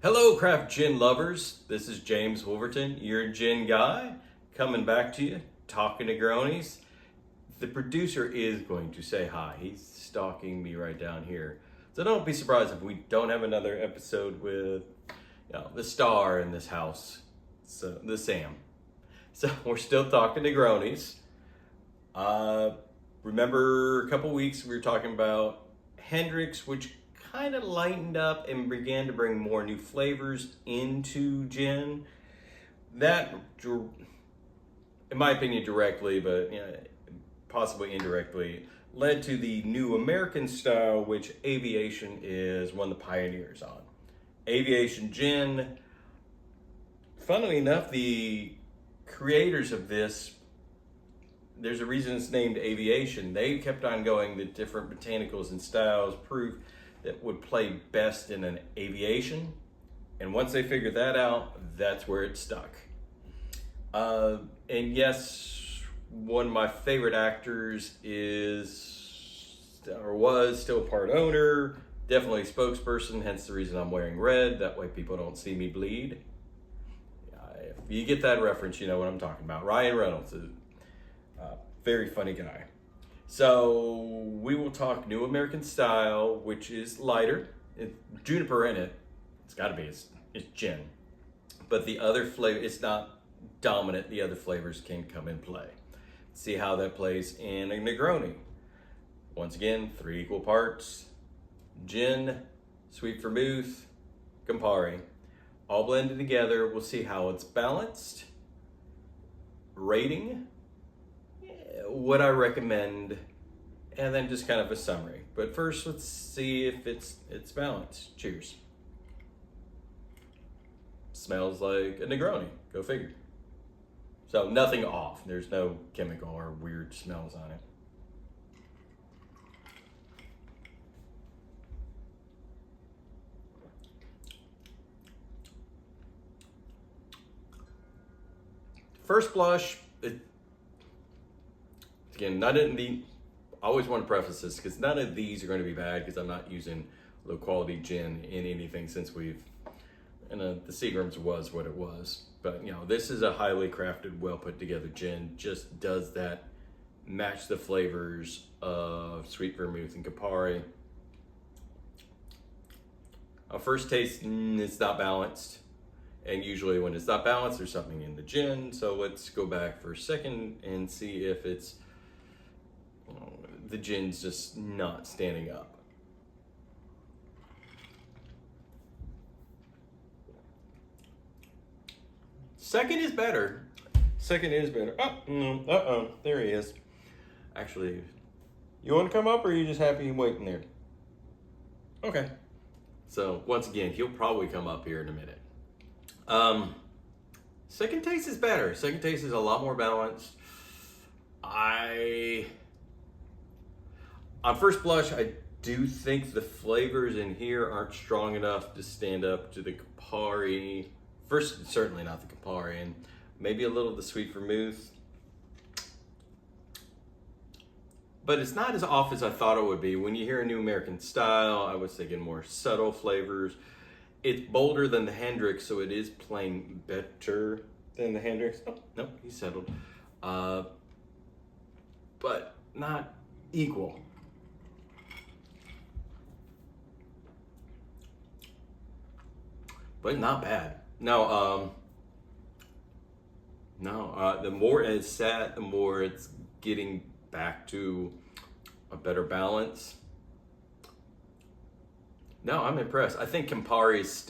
Hello, craft gin lovers. This is James Wolverton, your gin guy, coming back to you, talking Negronis. The producer is going to say hi. He's stalking me right down here. So don't be surprised if we don't have another episode with the star in this house, so the Sam. So we're still talking Negronis. Remember a couple weeks we were talking about Hendrick's, which kind of lightened up and began to bring more new flavors into gin. That, in my opinion, directly, but possibly indirectly, led to the new American style, which Aviation is one of the pioneers on. Aviation gin, funnily enough, the creators of this, there's a reason it's named Aviation. They kept on going the different botanicals and styles, proof that would play best in an aviation. And once they figured that out, that's where it stuck. And yes, one of my favorite actors was still part owner, definitely a spokesperson, hence the reason I'm wearing red. That way people don't see me bleed. If you get that reference, you know what I'm talking about. Ryan Reynolds is a very funny guy. So we will talk New American Style, which is lighter. Juniper in it. It's got to be. It's gin. But the other flavor, it's not dominant. The other flavors can come in play. See how that plays in a Negroni. Once again, 3 equal parts. Gin, sweet vermouth, Campari. All blended together. We'll see how it's balanced. Rating. What I recommend, and then just kind of a summary. But first, let's see if it's balanced. Cheers. Smells like a Negroni. Go figure. So nothing off. There's no chemical or weird smells on it. First blush, again, I always want to preface this because none of these are going to be bad because I'm not using low quality gin in anything since the Seagram's was what it was. But this is a highly crafted, well put together gin. Just does that match the flavors of sweet vermouth and Campari. First taste, it's not balanced. And usually when it's not balanced, there's something in the gin. So let's go back for a second and see if the gin's just not standing up. Second is better. Oh, no, there he is. Actually, you want to come up or are you just happy waiting there? Okay. So once again, he'll probably come up here in a minute. Second taste is better. Second taste is a lot more balanced. On first blush, I do think the flavors in here aren't strong enough to stand up to the Campari. First, certainly not the Campari, and maybe a little of the sweet vermouth. But it's not as off as I thought it would be. When you hear a New American Style, I was thinking more subtle flavors. It's bolder than the Hendrick's, so it is playing better than the Hendrick's. Oh, no, he's settled. But not equal. But not bad. No, the more it's sat, the more it's getting back to a better balance. No, I'm impressed. I think Campari is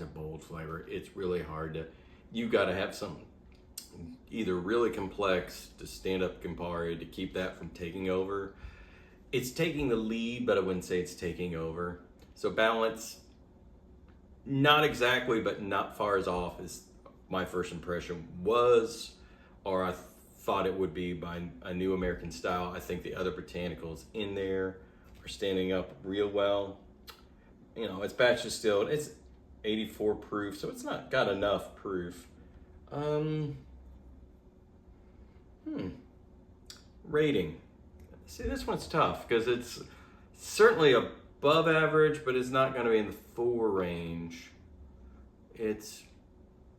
a bold flavor. It's really hard you gotta have some either really complex to stand up Campari to keep that from taking over. It's taking the lead, but I wouldn't say it's taking over. So balance, not exactly, but not far as off as my first impression was, or I thought it would be by a New American Style. I think the other botanicals in there are standing up real well. It's batch distilled. It's 84 proof, so it's not got enough proof. Rating. See, this one's tough because it's certainly above average, but it's not going to be in the 4 range. it's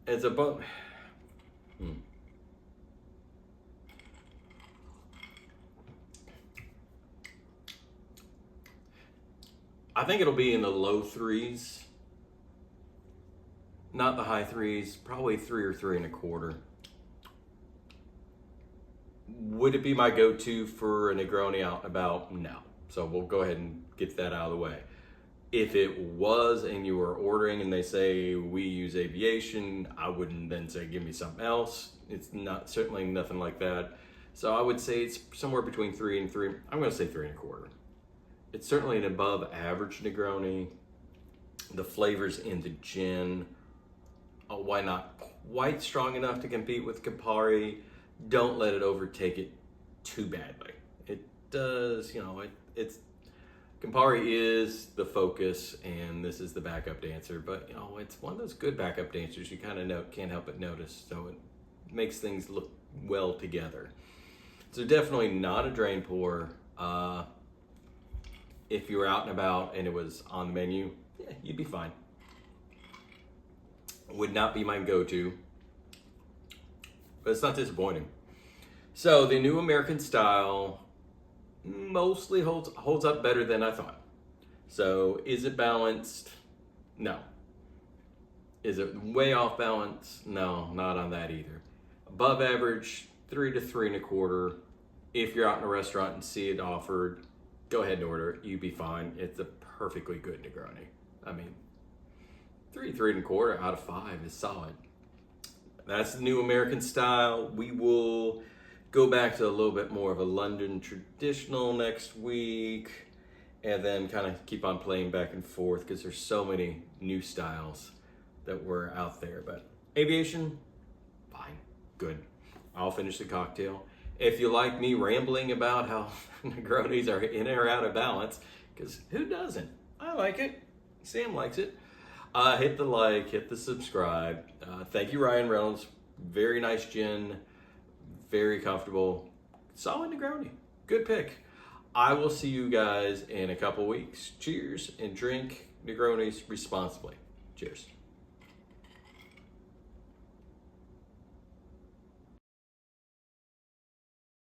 a I think it'll be in the low threes, not the high threes, probably 3 or 3.25. Would it be my go-to for a Negroni out and about? No. So we'll go ahead and get that out of the way. If it was and you were ordering and they say we use Aviation, I wouldn't then say give me something else. It's not, certainly nothing like that. So I would say it's somewhere between 3 and 3. I'm going to say 3.25. It's certainly an above average Negroni. The flavors in the gin, why not quite strong enough to compete with Campari? Don't let it overtake it too badly. It does, it's Campari is the focus, and this is the backup dancer. But it's one of those good backup dancers you kind of can't help but notice. So it makes things look well together. So definitely not a drain pour. If you were out and about and it was on the menu, yeah, you'd be fine. Would not be my go-to, but it's not disappointing. So the new American style mostly holds up better than I thought. So is it balanced? No. Is it way off balance? No, not on that either. Above average, 3 to 3.25. If you're out in a restaurant and see it offered, go ahead and order it. You'd be fine. It's a perfectly good Negroni. I mean, 3.25 out of 5 is solid. That's the new American style. We will go back to a little bit more of a London traditional next week, and then kind of keep on playing back and forth because there's so many new styles that were out there. But Aviation, fine, good. I'll finish the cocktail. If you like me rambling about how Negronis are in or out of balance, because who doesn't? I like it. Sam likes it. Hit the like, hit the subscribe. Thank you, Ryan Reynolds. Very nice gin. Very comfortable. Solid Negroni. Good pick. I will see you guys in a couple weeks. Cheers, and drink Negronis responsibly. Cheers.